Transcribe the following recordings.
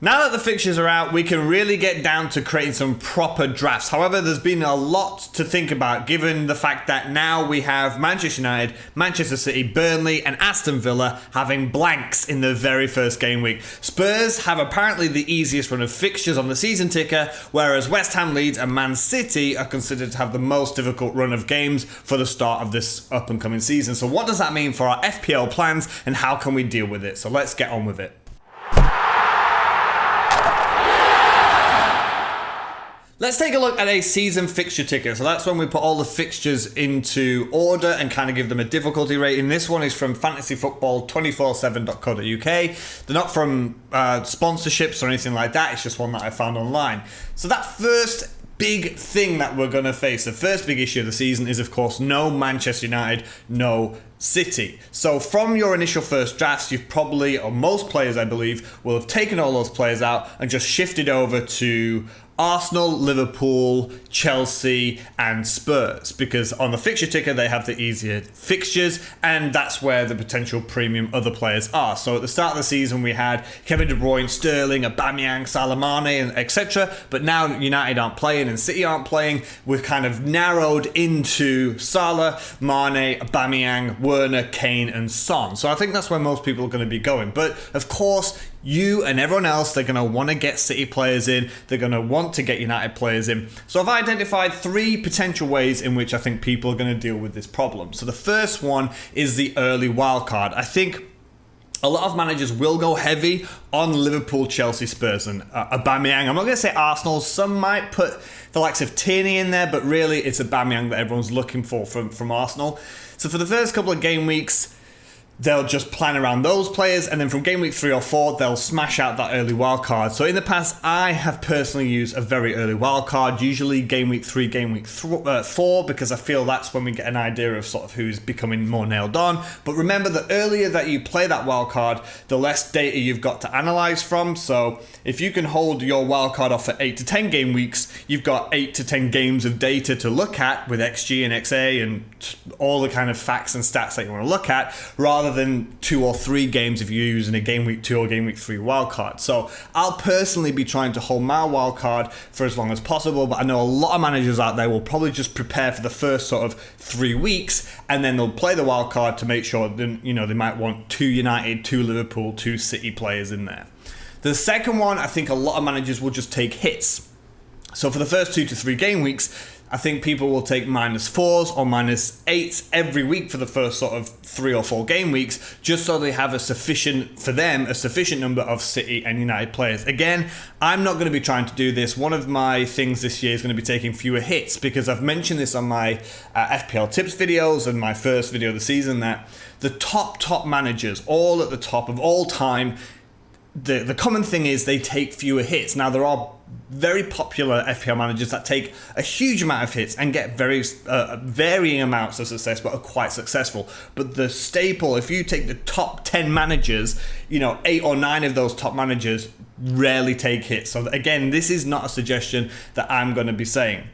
Now that the fixtures are out, we can really get down to creating some proper drafts. However, there's been a lot to think about given the fact that now we have Manchester United, Manchester City, Burnley and Aston Villa having blanks in the very first game week. Spurs have apparently the easiest run of fixtures on the season ticker, whereas West Ham, Leeds and Man City are considered to have the most difficult run of games for the start of this up and coming season. So what does that mean for our FPL plans and how can we deal with it? So let's get on with it. Let's take a look at a season fixture ticker. So that's when we put all the fixtures into order and kind of give them a difficulty rating. This one is from fantasyfootball247.co.uk. They're not from sponsorships or anything like that. It's just one that I found online. So that first big thing that we're going to face, the first big issue of the season is, of course, no Manchester United, no City. So from your initial first drafts, you've probably, or most players I believe, will have taken all those players out and just shifted over to Arsenal, Liverpool, Chelsea and Spurs, because on the fixture ticker they have the easier fixtures and that's where the potential premium other players are. So at the start of the season we had Kevin De Bruyne, Sterling, Aubameyang, Salah, Mane and etc. But now United aren't playing and City aren't playing. We've kind of narrowed into Salah, Mane, Aubameyang, Werner, Kane and Son. So I think that's where most people are going to be going. But of course you and everyone else, they're going to want to get City players in. They're going to want to get United players in. So I've identified three potential ways in which I think people are going to deal with this problem. So the first one is the early wildcard. I think a lot of managers will go heavy on Liverpool, Chelsea, Spurs and Aubameyang. I'm not going to say Arsenal. Some might put the likes of Tierney in there, but really it's Aubameyang that everyone's looking for from Arsenal. So for the first couple of game weeks, they'll just plan around those players, and then from game week 3 or 4, they'll smash out that early wild card. So in the past, I have personally used a very early wild card, usually game week 3, game week 4, because I feel that's when we get an idea of sort of who's becoming more nailed on. But remember, the earlier that you play that wild card, the less data you've got to analyze from. So if you can hold your wild card off for 8 to 10 game weeks, you've got 8 to 10 games of data to look at with XG and XA and all the kind of facts and stats that you want to look at, rather than 2 or 3 games if you're using a game week 2 or game week 3 wildcard. So I'll personally be trying to hold my wildcard for as long as possible, but I know a lot of managers out there will probably just prepare for the first sort of 3 weeks and then they'll play the wildcard to make sure that, you know, they might want 2 United, 2 Liverpool, 2 City players in there. The second one, I think a lot of managers will just take hits. So for the first 2 to 3 game weeks, I think people will take -4s or -8s every week for the first sort of 3 or 4 game weeks, just so they have a sufficient number of City and United players. Again, I'm not going to be trying to do this. One of my things this year is going to be taking fewer hits, because I've mentioned this on my FPL tips videos and my first video of the season, that the top managers, all at the top of all time, the common thing is they take fewer hits. Now, there are very popular FPL managers that take a huge amount of hits and get very varying amounts of success, but are quite successful. But the staple, if you take the top 10 managers, you know, 8 or 9 of those top managers rarely take hits. So again, this is not a suggestion that I'm going to be saying.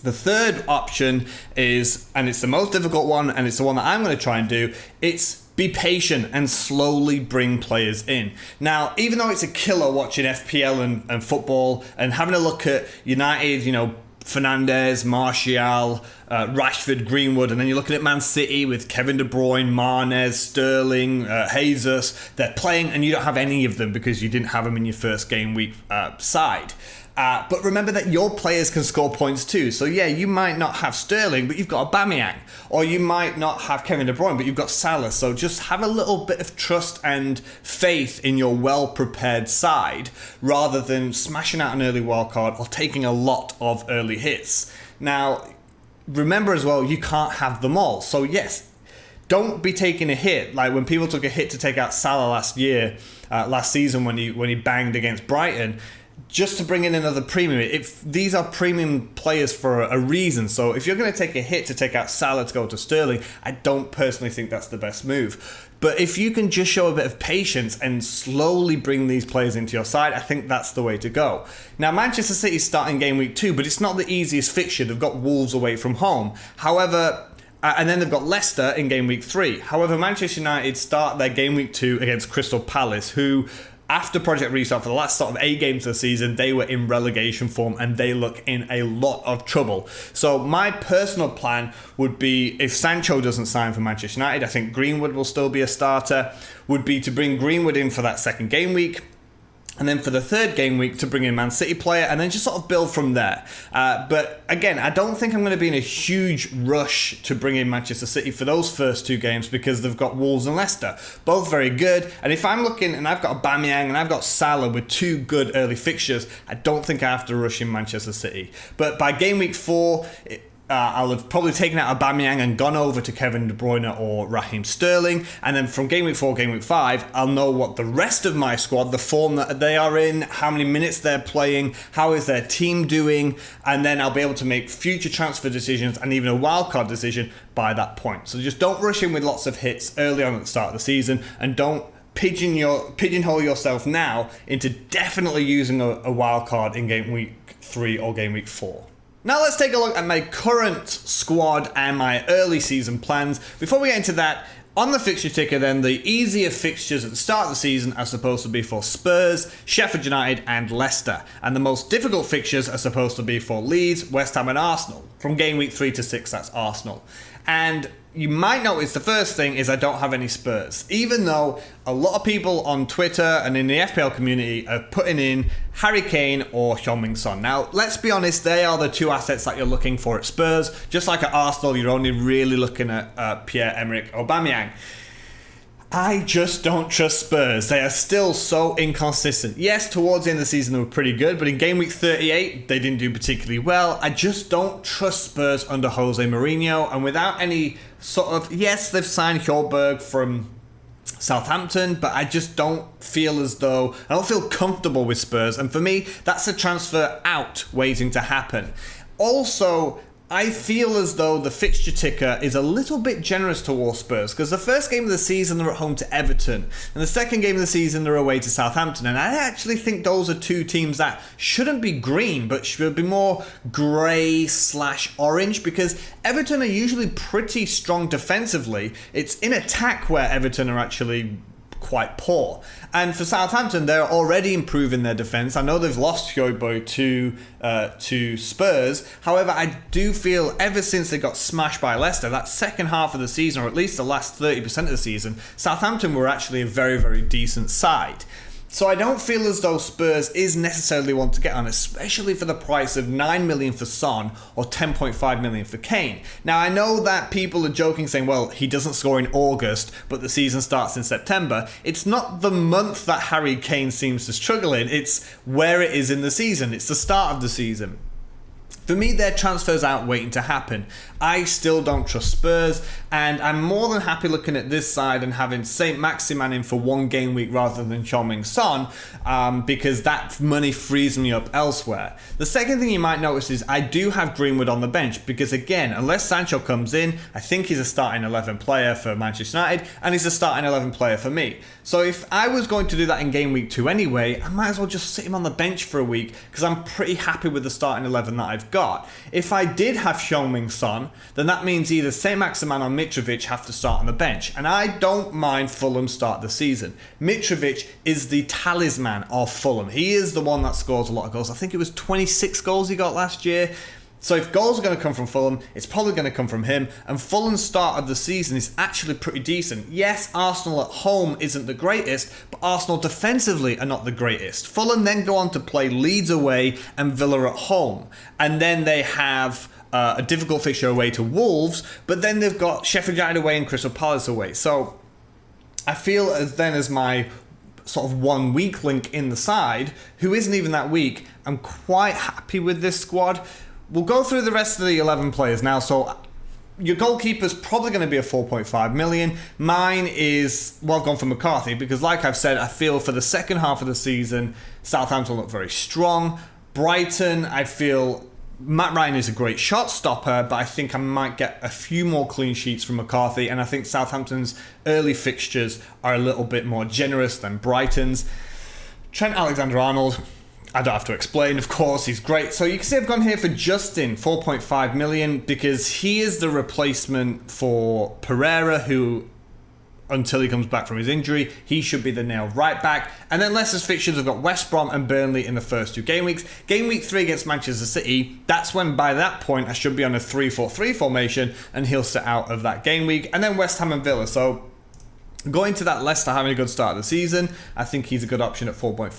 The third option is, and it's the most difficult one, and it's the one that I'm going to try and do, it's be patient and slowly bring players in. Now, even though it's a killer watching FPL and football and having a look at United, you know, Fernandes, Martial, Rashford, Greenwood, and then you're looking at Man City with Kevin De Bruyne, Mahrez, Sterling, Jesus, they're playing and you don't have any of them because you didn't have them in your first game week side. But remember that your players can score points too. So yeah, you might not have Sterling, but you've got Aubameyang. Or you might not have Kevin De Bruyne, but you've got Salah. So just have a little bit of trust and faith in your well-prepared side, rather than smashing out an early wildcard or taking a lot of early hits. Now, remember as well, you can't have them all. So yes, don't be taking a hit. Like when people took a hit to take out Salah last season when he banged against Brighton, just to bring in another premium. If these are premium players for a reason, so if you're going to take a hit to take out Salah to go to Sterling, I don't personally think that's the best move. But if you can just show a bit of patience and slowly bring these players into your side, I think that's the way to go. Now, Manchester City's starting game week 2, but it's not the easiest fixture. They've got Wolves away from home. However, and then they've got Leicester in game week 3. However, Manchester United start their game week 2 against Crystal Palace, who after Project Restart, for the last sort of 8 games of the season, they were in relegation form and they look in a lot of trouble. So my personal plan would be, if Sancho doesn't sign for Manchester United, I think Greenwood will still be a starter, would be to bring Greenwood in for that second game week. And then for the third game week to bring in Man City player and then just sort of build from there. But again, I don't think I'm going to be in a huge rush to bring in Manchester City for those first 2 games because they've got Wolves and Leicester. Both very good. And if I'm looking and I've got Aubameyang and I've got Salah with 2 good early fixtures, I don't think I have to rush in Manchester City. But by game week 4... I'll have probably taken out Aubameyang and gone over to Kevin De Bruyne or Raheem Sterling. And then from game week 4, game week 5, I'll know what the rest of my squad, the form that they are in, how many minutes they're playing, how is their team doing, and then I'll be able to make future transfer decisions and even a wildcard decision by that point. So just don't rush in with lots of hits early on at the start of the season, and don't pigeonhole yourself now into definitely using a wildcard in game week 3 or game week 4. Now let's take a look at my current squad and my early season plans. Before we get into that, on the fixture ticker then, the easier fixtures at the start of the season are supposed to be for Spurs, Sheffield United and Leicester. And the most difficult fixtures are supposed to be for Leeds, West Ham and Arsenal. From game week 3 to 6, that's Arsenal. And you might notice the first thing is I don't have any Spurs, even though a lot of people on Twitter and in the FPL community are putting in Harry Kane or Heung-min Son. Now, let's be honest, they are the 2 assets that you're looking for at Spurs. Just like at Arsenal, you're only really looking at Pierre-Emerick Aubameyang. I just don't trust Spurs. They are still so inconsistent. Yes, towards the end of the season they were pretty good, but in game week 38 they didn't do particularly well. I just don't trust Spurs under Jose Mourinho, and without any sort of... Yes, they've signed Hjorberg from Southampton, but I just don't feel as though... I don't feel comfortable with Spurs, and for me, that's a transfer out waiting to happen. Also, I feel as though the fixture ticker is a little bit generous towards Spurs, because the first game of the season they're at home to Everton, and the second game of the season they're away to Southampton, and I actually think those are 2 teams that shouldn't be green, but should be more grey/orange, because Everton are usually pretty strong defensively. It's in attack where Everton are actually quite poor. And for Southampton, they're already improving their defence. I know they've lost Hjorberg to Spurs. However, I do feel ever since they got smashed by Leicester, that second half of the season, or at least the last 30% of the season, Southampton were actually a very, very decent side. So I don't feel as though Spurs is necessarily one to get on, especially for the price of 9 million for Son or 10.5 million for Kane. Now, I know that people are joking saying, well, he doesn't score in August, but the season starts in September. It's not the month that Harry Kane seems to struggle in, it's where it is in the season. It's the start of the season. For me, their transfers out waiting to happen. I still don't trust Spurs, and I'm more than happy looking at this side and having St. Maximin in for 1 game week rather than Heung-min Son, because that money frees me up elsewhere. The second thing you might notice is I do have Greenwood on the bench, because again, unless Sancho comes in, I think he's a starting 11 player for Manchester United, and he's a starting 11 player for me. So if I was going to do that in game week 2 anyway, I might as well just sit him on the bench for a week, because I'm pretty happy with the starting 11 that I've got. If I did have Heung-min Son, then that means either St. Maximin or Mitrovic have to start on the bench. And I don't mind Fulham start the season. Mitrovic is the talisman of Fulham. He is the one that scores a lot of goals. I think it was 26 goals he got last year. So if goals are going to come from Fulham, it's probably going to come from him. And Fulham's start of the season is actually pretty decent. Yes, Arsenal at home isn't the greatest, but Arsenal defensively are not the greatest. Fulham then go on to play Leeds away and Villa at home. And then they have a difficult fixture away to Wolves, but then they've got Sheffield United away and Crystal Palace away. So I feel as my sort of 1 weak link in the side, who isn't even that weak, I'm quite happy with this squad. We'll go through the rest of the 11 players now. So your goalkeeper's probably going to be a 4.5 million. Mine is, well, I've gone for McCarthy because, like I've said, I feel for the second half of the season, Southampton look very strong. Brighton, I feel Matt Ryan is a great shot stopper, but I think I might get a few more clean sheets from McCarthy, and I think Southampton's early fixtures are a little bit more generous than Brighton's. Trent Alexander-Arnold, I don't have to explain, of course, he's great. So you can see I've gone here for Justin, 4.5 million, because he is the replacement for Pereira, who until he comes back from his injury. He should be the nailed right back. And then Leicester's fixtures have got West Brom and Burnley in the first 2 game weeks. Game week 3 against Manchester City, that's when by that point I should be on a 3-4-3 formation and he'll sit out of that game week. And then West Ham and Villa. So going to that Leicester having a good start of the season, I think he's a good option at 4.5.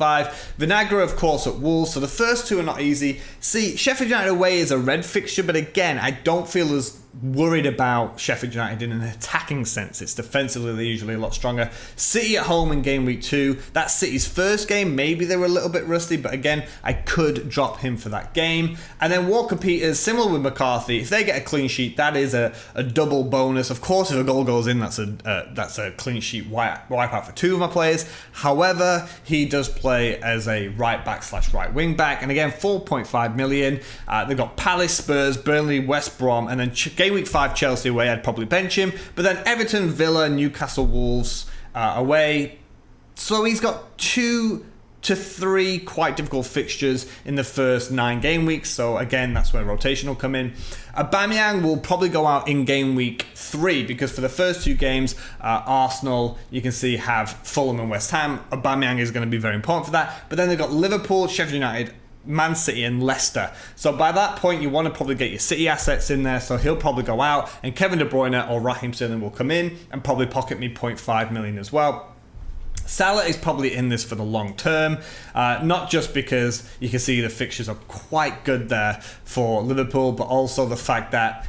Vinagre, of course, at Wolves. So the first 2 are not easy. See, Sheffield United away is a red fixture, but again, I don't feel as worried about Sheffield United in an attacking sense. It's defensively they're usually a lot stronger. City at home in game week 2. That's City's first game. Maybe they were a little bit rusty, but again, I could drop him for that game. And then Walker Peters, similar with McCarthy. If they get a clean sheet, that is a double bonus. Of course, if a goal goes in, that's a clean sheet wipeout for 2 of my players. However, he does play as a right back / right wing back. And again, 4.5 million. They've got Palace, Spurs, Burnley, West Brom, and then game week 5 Chelsea away, I'd probably bench him. But then Everton, Villa, Newcastle, Wolves away. So he's got 2 to 3 quite difficult fixtures in the first 9 game weeks. So again, that's where rotation will come in. Aubameyang will probably go out in game week 3 because for the first 2 games, Arsenal, you can see, have Fulham and West Ham. Aubameyang is going to be very important for that. But then they've got Liverpool, Sheffield United, Man City and Leicester. So by that point, you want to probably get your City assets in there. So he'll probably go out and Kevin De Bruyne or Raheem Sterling will come in and probably pocket me 0.5 million as well. Salah is probably in this for the long term, not just because you can see the fixtures are quite good there for Liverpool, but also the fact that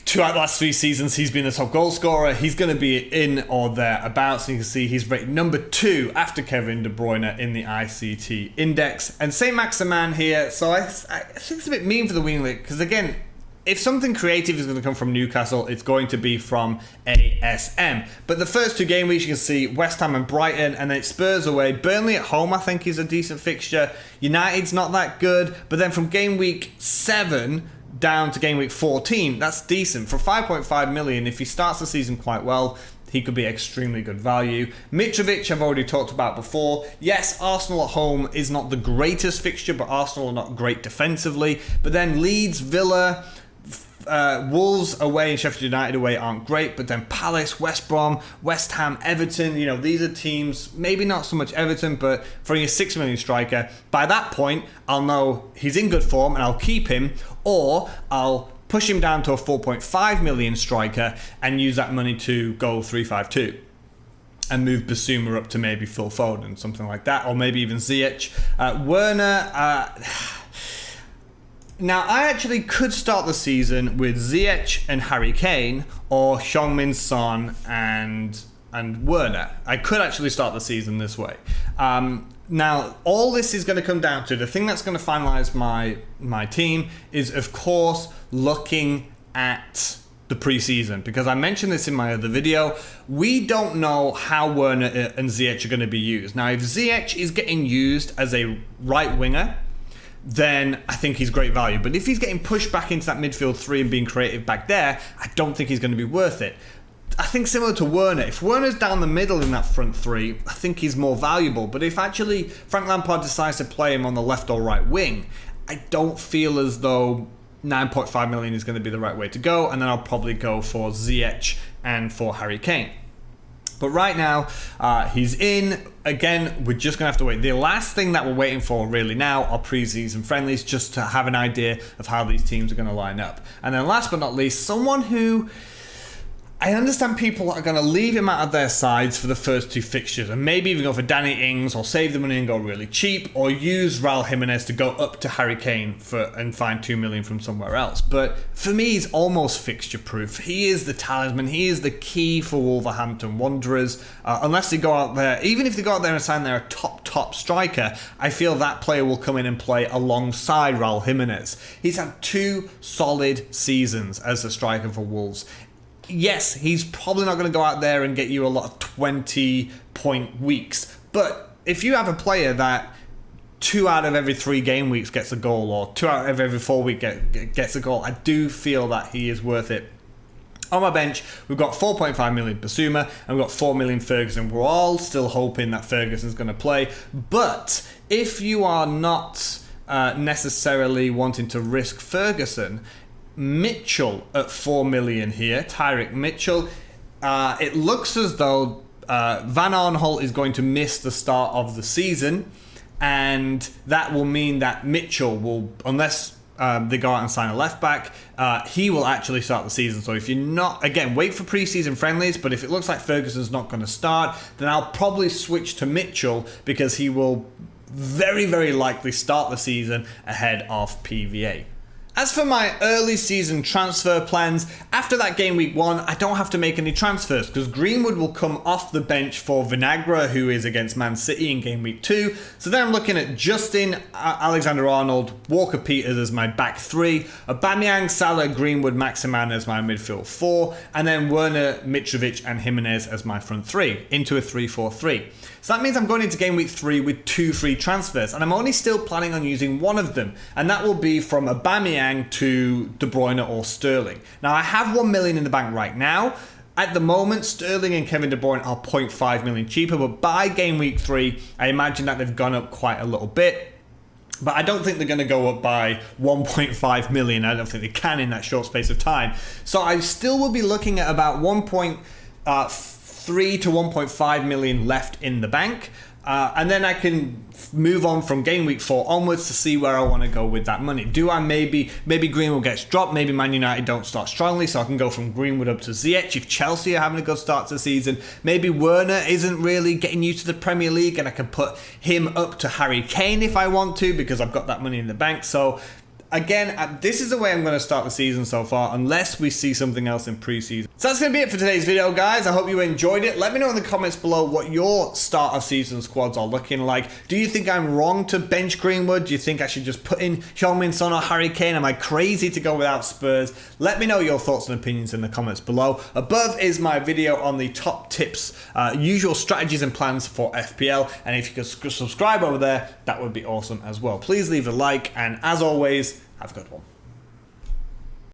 2 out of the last 3 seasons, he's been the top goal scorer. He's going to be in or thereabouts. And you can see he's rated number 2 after Kevin De Bruyne in the ICT index. And Saint Maximin here. So I think it's a bit mean for the wing league because again, if something creative is going to come from Newcastle, it's going to be from ASM. But the first 2 game weeks, you can see West Ham and Brighton, and then it's Spurs away. Burnley at home, I think, is a decent fixture. United's not that good. But then from game week 7 down to game week 14, that's decent. For 5.5 million, if he starts the season quite well, he could be extremely good value. Mitrovic, I've already talked about before. Yes, Arsenal at home is not the greatest fixture, but Arsenal are not great defensively. But then Leeds, Villa, Wolves away and Sheffield United away aren't great, but then Palace, West Brom, West Ham, Everton, these are teams, maybe not so much Everton, but for a 6 million striker, by that point, I'll know he's in good form and I'll keep him, or I'll push him down to a 4.5 million striker and use that money to go 3-5-2. And move Basuma up to maybe Phil Foden, something like that, or maybe even Ziyech. Werner, now, I actually could start the season with Ziyech and Harry Kane, or Heung-min Son and Werner. I could actually start the season this way. Now, all this is going to come down to, the thing that's going to finalise my team is, of course, looking at the preseason, because I mentioned this in my other video. We don't know how Werner and Ziyech are going to be used. Now, if Ziyech is getting used as a right winger, then I think he's great value. But if he's getting pushed back into that midfield 3 and being creative back there, I don't think he's going to be worth it. I think similar to Werner, if Werner's down the middle in that front 3, I think he's more valuable. But if actually Frank Lampard decides to play him on the left or right wing, I don't feel as though 9.5 million is going to be the right way to go. And then I'll probably go for Ziyech and for Harry Kane. But right now, he's in. Again, we're just going to have to wait. The last thing that we're waiting for really now are pre-season friendlies, just to have an idea of how these teams are going to line up. And then last but not least, someone who I understand people are going to leave him out of their sides for the first 2 fixtures and maybe even go for Danny Ings or save the money and go really cheap, or use Raul Jimenez to go up to Harry Kane and find 2 million from somewhere else. But for me, he's almost fixture proof. He is the talisman. He is the key for Wolverhampton Wanderers. Unless they go out there, even if they go out there and sign their top striker, I feel that player will come in and play alongside Raul Jimenez. He's had 2 solid seasons as a striker for Wolves. Yes, he's probably not going to go out there and get you a lot of 20-point weeks. But if you have a player that 2 out of every 3 game weeks gets a goal, or 2 out of every 4 weeks gets a goal, I do feel that he is worth it. On my bench, we've got 4.5 million Basuma and we've got 4 million Ferguson. We're all still hoping that Ferguson's going to play. But if you are not necessarily wanting to risk Ferguson, Mitchell at 4 million here, Tyrick Mitchell. it looks as though Van Aanholt is going to miss the start of the season, and that will mean that Mitchell will, unless they go out and sign a left back, he will actually start the season. So if you're not, again, wait for preseason friendlies, but if it looks like Ferguson's not going to start, then I'll probably switch to Mitchell because he will very, very likely start the season ahead of PVA. As for my early season transfer plans, after that game week 1, I don't have to make any transfers because Greenwood will come off the bench for Vinagre, who is against Man City in game week 2. So then I'm looking at Justin, Alexander-Arnold, Walker-Peters as my back 3, Aubameyang, Salah, Greenwood, Maximan as my midfield 4, and then Werner, Mitrovic and Jimenez as my front 3, into a 3-4-3. So that means I'm going into game week 3 with 2 free transfers, and I'm only still planning on using one of them, and that will be from Aubameyang to De Bruyne or Sterling. Now, I have 1 million in the bank right now. At the moment, Sterling and Kevin De Bruyne are 0.5 million cheaper, but by game week 3, I imagine that they've gone up quite a little bit. But I don't think they're going to go up by 1.5 million. I don't think they can in that short space of time. So I still will be looking at about 1.3 to 1.5 million left in the bank. And then I can move on from game week 4 onwards to see where I want to go with that money. Do I maybe Greenwood gets dropped, maybe Man United don't start strongly, so I can go from Greenwood up to Ziyech if Chelsea are having a good start to the season. Maybe Werner isn't really getting used to the Premier League and I can put him up to Harry Kane if I want to because I've got that money in the bank. So again, this is the way I'm going to start the season so far, unless we see something else in pre-season. So that's going to be it for today's video, guys. I hope you enjoyed it. Let me know in the comments below what your start of season squads are looking like. Do you think I'm wrong to bench Greenwood? Do you think I should just put in Heung-min Son or Harry Kane? Am I crazy to go without Spurs? Let me know your thoughts and opinions in the comments below. Above is my video on the top tips, usual strategies and plans for FPL. And if you could subscribe over there, that would be awesome as well. Please leave a like, and as always, have a good one.